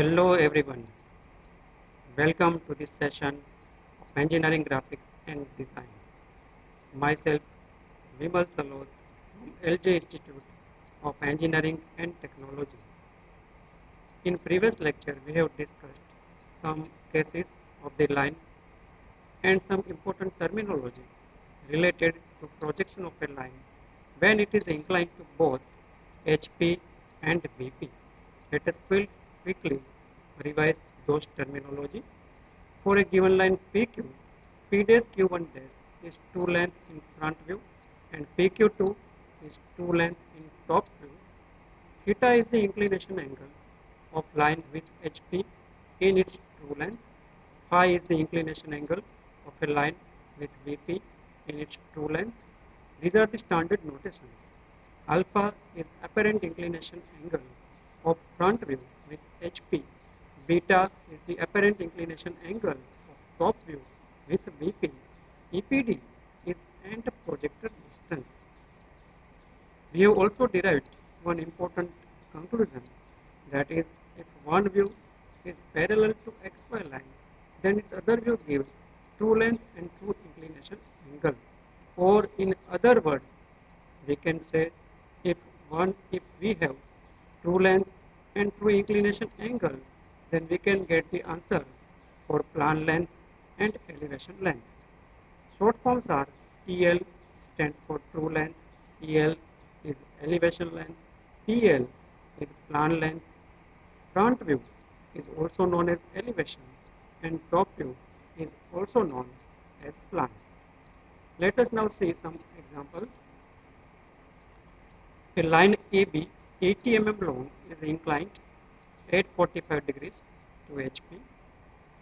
Hello everyone, welcome to this session of Engineering Graphics and Design. Myself Vimal Salot from LJ Institute of Engineering and Technology. In previous lecture we have discussed some cases of the line and some important terminology related to projection of a line when it is inclined to both HP and VP. Let us quickly revise those terminology. For a given line PQ, P dash Q1 dash is two length in front view and PQ2 is two length in top view. Theta is the inclination angle of line with HP in its true length. Phi is the inclination angle of a line with VP in its true length. These are the standard notations. Alpha is apparent inclination angle of front view with HP. Beta is the apparent inclination angle of top view with VP. EPD is end projector distance. We have also derived one important conclusion, that is, if one view is parallel to XY line, then its other view gives true length and true inclination angle. Or in other words, we can say if we have true length and true inclination angle, then we can get the answer for plan length and elevation length. Short forms are TL stands for true length, EL is elevation length, PL is plan length. Front view is also known as elevation and top view is also known as plan. Let us now see some examples. A line AB 80 mm long is inclined at 45 degrees to HP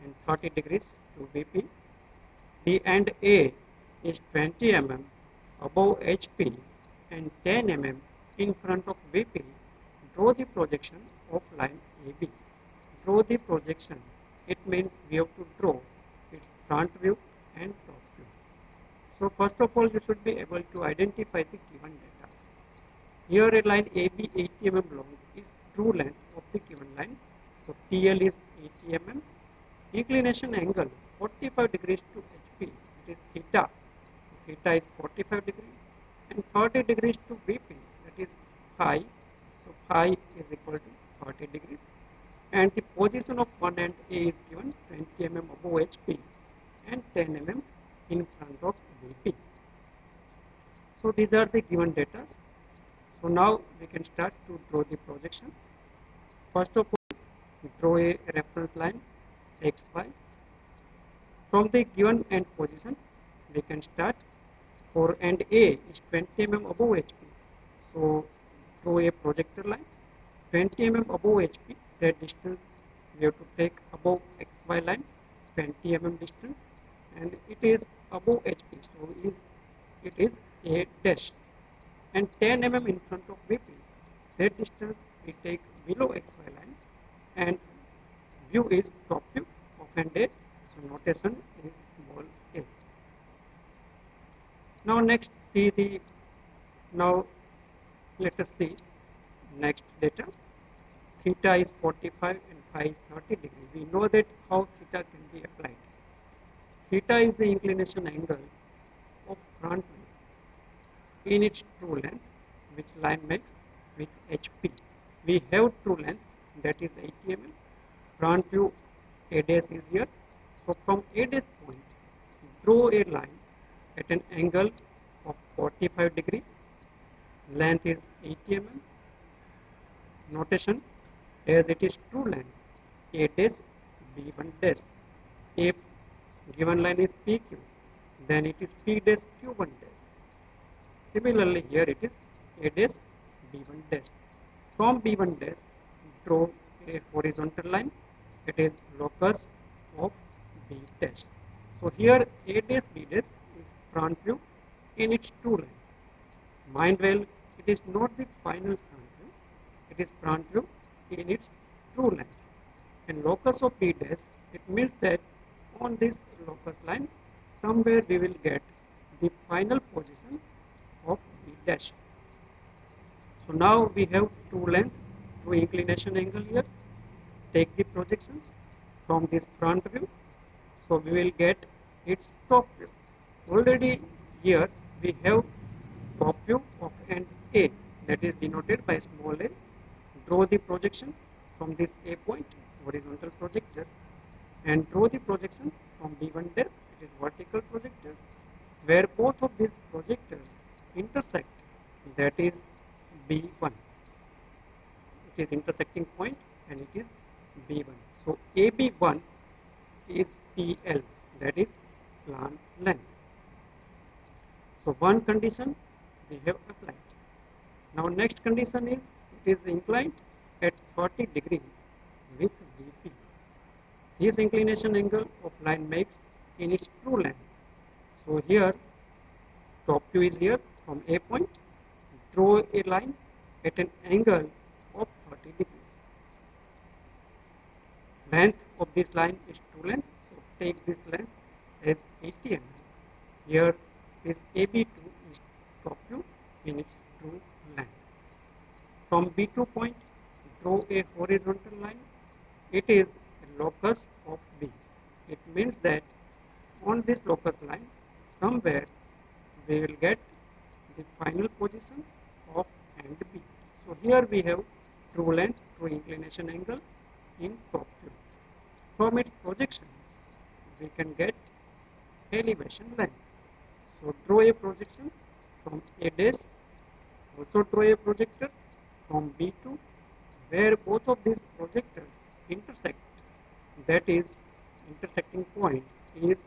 and 30 degrees to VP. The end A is 20 mm above HP and 10 mm in front of VP. Draw the projection of line AB. Draw the projection. It means we have to draw its front view and top view. So first of all, you should be able to identify the given data. Here a line AB 80 mm long is true length of the given line. So TL is 80 mm. Inclination angle 45 degrees to HP, it is theta. So theta is 45 degrees and 30 degrees to VP, that is phi. So phi is equal to 30 degrees. And the position of one end A is given 20 mm above HP and 10 mm in front of VP. So these are the given data. So now we can start to draw the projection. First of all, draw a reference line XY. From the given end position, we can start. For end A is 20 mm above HP. So draw a projector line 20 mm above HP. That distance we have to take above XY line 20 mm distance, and it is above HP. So it is A dash. And 10 mm in front of VP. That distance we take below XY line, and view is top view of end A. So notation is small a. Now let us see next data. Theta is 45 and phi is 30 degrees. We know that how theta can be applied. Theta is the inclination angle of front view in its true length, which line makes with HP. We have true length, that is 80 mm. Front view A dash is here. So from A dash point, draw a line at an angle of 45 degree. Length is 80 mm. Notation, as it is true length, A dash B1 dash. If given line is PQ, then it is P dash Q1 dash. Similarly, here it is A dash B1 dash. From B1 dash, draw a horizontal line. It is locus of B dash. So here A dash B dash is front view in its true length. Mind well, it is not the final front view. It is front view in its true length. And locus of B dash, it means that on this locus line, somewhere we will get the final position of B dash. So now we have true length, true inclination angle here. take the projections from this front view, so we will get its top view. Already here we have top view of end A, that is denoted by small a. Draw the projection from this A point, horizontal projector, and draw the projection from B1 dash, it is vertical projector, where both of these projectors intersect, that is B1. It is intersecting point and it is B1. So AB1 is PL, that is plan length. So one condition we have applied. Now next condition is it is inclined at 30 degrees with VP. This inclination angle of line makes in its true length. So here top view is here from A point. Draw a line at an angle of 30 degrees. Length of this line is true length, so take this length as 80 mm. Here this AB2 is top view in its true length. From B2 point, draw a horizontal line. It is a locus of B. It means that on this locus line, somewhere we will get the final position of end B. So here we have true length, true inclination angle in top view. From its projection, we can get elevation length. So draw a projection from A dash, also draw a projector from B2, where both of these projectors intersect, that is intersecting point is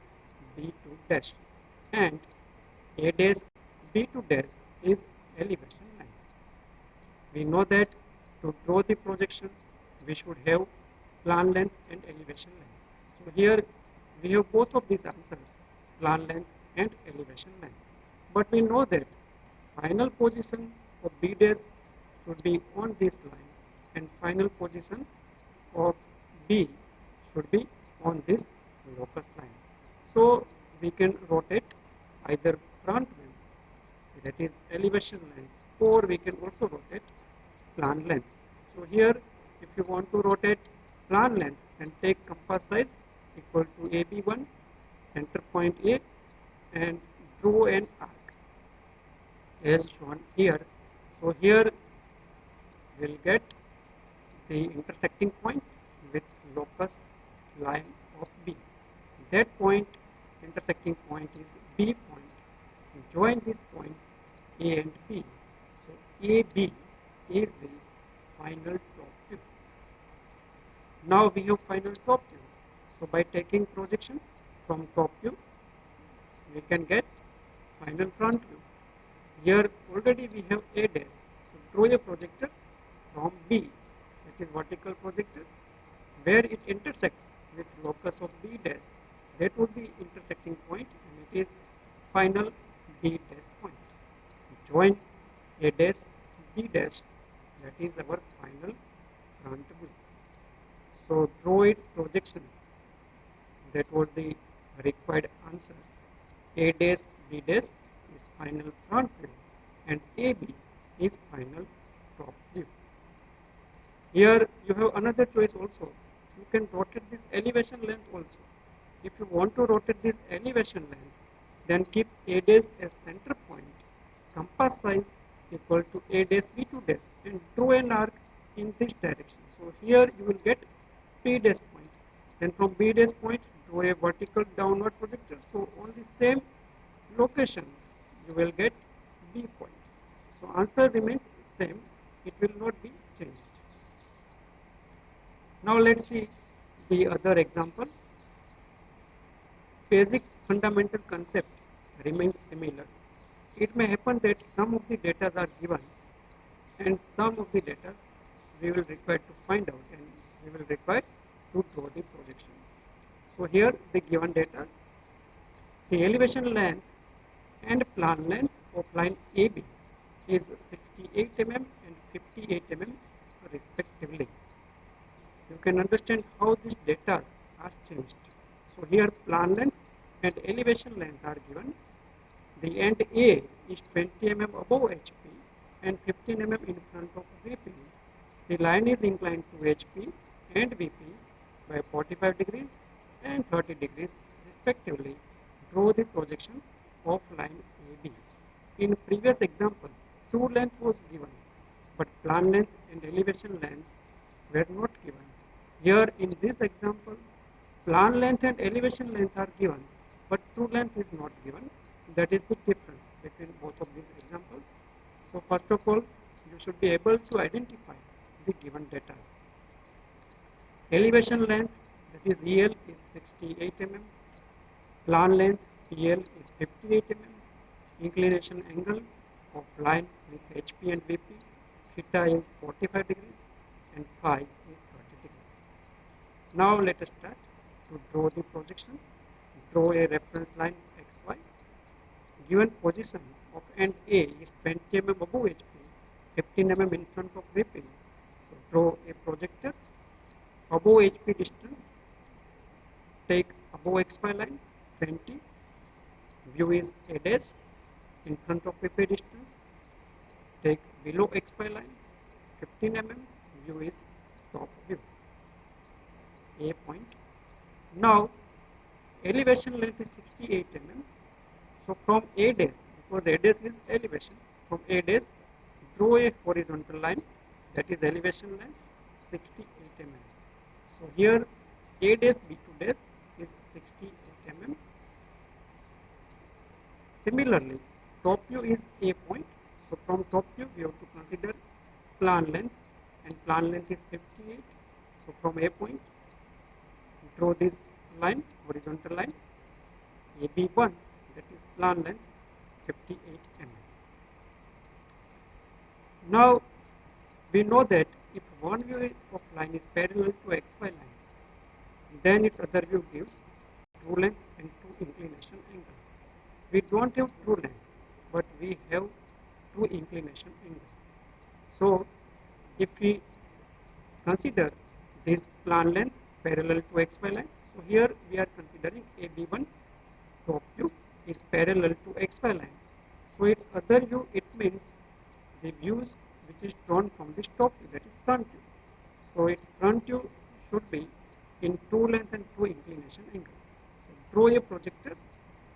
B2 dash, and A dash B2 dash is elevation line. We know that to draw the projection we should have plan length and elevation length. So here we have both of these answers, plan length and elevation length. But we know that final position of B dash should be on this line and final position of B should be on this locus line. So we can rotate either front view, that is elevation length, or we can also rotate plan length. So here if you want to rotate plan length, then take compass size equal to AB1, center point A, and draw an arc as shown here. So here we'll get the intersecting point with locus line of B. That point, intersecting point is B point. Join these points A and B. So AB is the final top view. Now we have final top view. So by taking projection from top view, we can get final front view. Here already we have A dash. So draw a projector from B, that is vertical projector, where it intersects with locus of B dash. That would be intersecting point and it is final B dash point. Join A dash B dash, that is our final front view. So draw its projections. That was the required answer. A dash B dash is final front view and AB is final top view. Here you have another choice also. You can rotate this elevation length also. If you want to rotate this elevation length, then keep A dash as center point, compass size equal to A dash B2 dash, and draw an arc in this direction. So here you will get P dash point. Then from B dash point, draw a vertical downward projector. So on the same location, you will get B point. So answer remains same. It will not be changed. Now let's see the other example. Basic fundamental concept remains similar. It may happen that some of the data are given and some of the data we will require to find out and we will require to draw the projection. So here the given data, the elevation length and plan length of line AB is 68 mm and 58 mm respectively. You can understand how these data are changed. So here plan length and elevation length are given. The end A is 20 mm above HP and 15 mm in front of VP. The line is inclined to HP and VP by 45 degrees and 30 degrees respectively. Draw the projection of line AB. In previous example, true length was given, but plan length and elevation length were not given. Here in this example, plan length and elevation length are given, but true length is not given. That is the difference between both of these examples. So first of all, you should be able to identify the given data. Elevation length, that is EL, is 68 mm. Plan length PL is 58 mm. Inclination angle of line with HP and VP, theta is 45 degrees and phi is 30 degrees. Now let us start to draw the projection. Draw a reference line XY. Given position of end A is 20 mm above HP, 15 mm in front of VP. So draw a projector. Above HP distance, take above XY line 20. View is A dash. In front of VP distance, take below XY line 15 mm. View is top view. A point. Now elevation length is 68 mm. So from A dash, because A dash is elevation, from A dash draw a horizontal line, that is elevation length 68 mm. So here A dash B2 dash is 68 mm. Similarly, top view is A point. So from top view we have to consider plan length, and plan length is 58. So from A point, draw this line, horizontal line, AB1, that is plan length 58 mm. Now we know that if one view of line is parallel to XY line, then its other view gives true length and true inclination angle. We don't have true length, but we have true inclination angle. So if we consider this plan length parallel to XY line, so here we are considering AB1 top view is parallel to XY line. So its other view, it means the views which is drawn from this top view, that is front view. So its front view should be in true length and true inclination angle. So draw a projector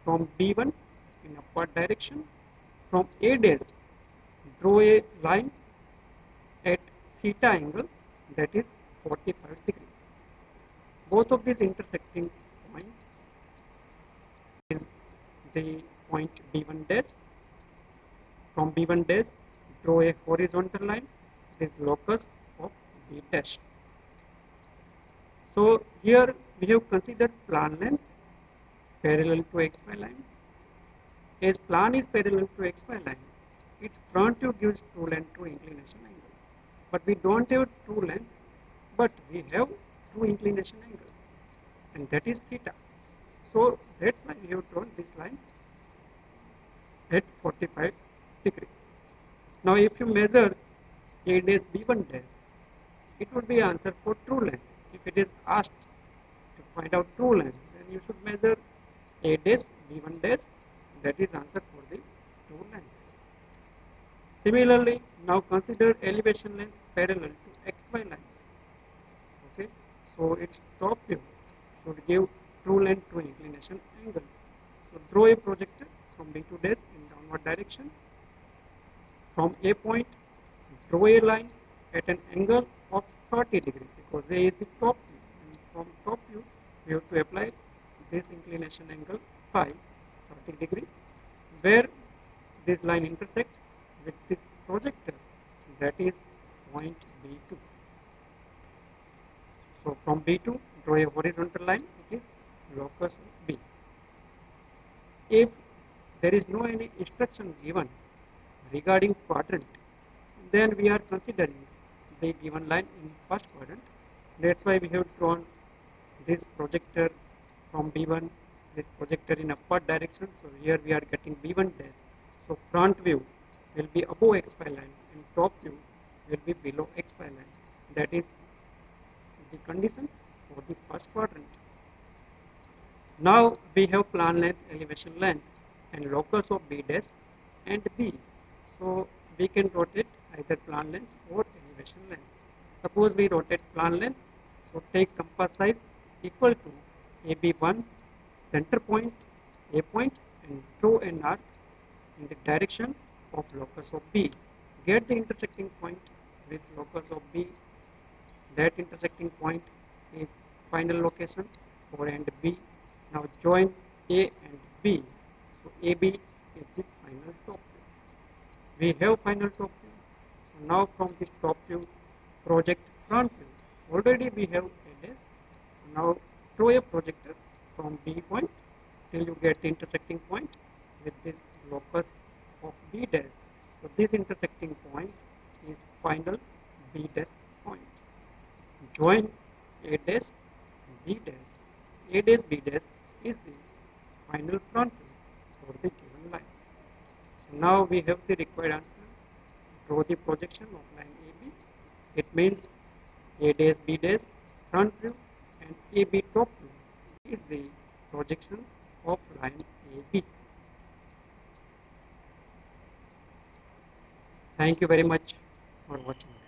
from B1 in upward direction. From A dash, draw a line at theta angle, that is 45 degrees. Both of these intersecting point is the point B1 dash. From B1 dash, draw a horizontal line, this locus of B dash. So here we have considered plan length parallel to XY line. As plan is parallel to XY line, its front view gives true length, true inclination angle. But we don't have true length, but we have true inclination angle, and that is theta. So that's why we have drawn this line at 45 degrees. Now if you measure A dash B1 dash, it would be answer for true length. If it is asked to find out true length, then you should measure A dash B1 dash, that is answer for the true length. Similarly, now consider elevation length parallel to XY line. Okay, so its top view should give true length, true inclination angle. So draw a projector from B2 dash in downward direction. From A point, draw a line at an angle of 30 degrees, because A is the top view, and from top view we have to apply this inclination angle phi 30 degrees, where this line intersects with this projector, that is point B2. So from B2, draw a horizontal line, it is locus of B. If there is no any instruction given regarding quadrant, then we are considering the given line in first quadrant. That's why we have drawn this projector from B1, this projector in upward direction. So here we are getting B1 dash. So front view will be above XY line and top view will be below XY line. That is the condition for the first quadrant. Now we have plan length, elevation length, and locus of B dash and B. So we can rotate either plan length or elevation length. Suppose we rotate plan length, So take compass size equal to AB1 center point, A point, and throw an arc in the direction of locus of B. Get the intersecting point with locus of B. That intersecting point is final location for end B. Now join A and B. So AB is the final top view. We have final top view. So now from this top view, project front view. Already we have A dash. So now throw a projector from B point till you get the intersecting point with this locus of B dash. So this intersecting point is final B dash point. Join A dash B dash. A dash B dash is the final front view for the given line. So now we have the required answer. Draw the projection of line AB. It means A dash B dash front view and AB top view is the projection of line AB. Thank you very much for watching.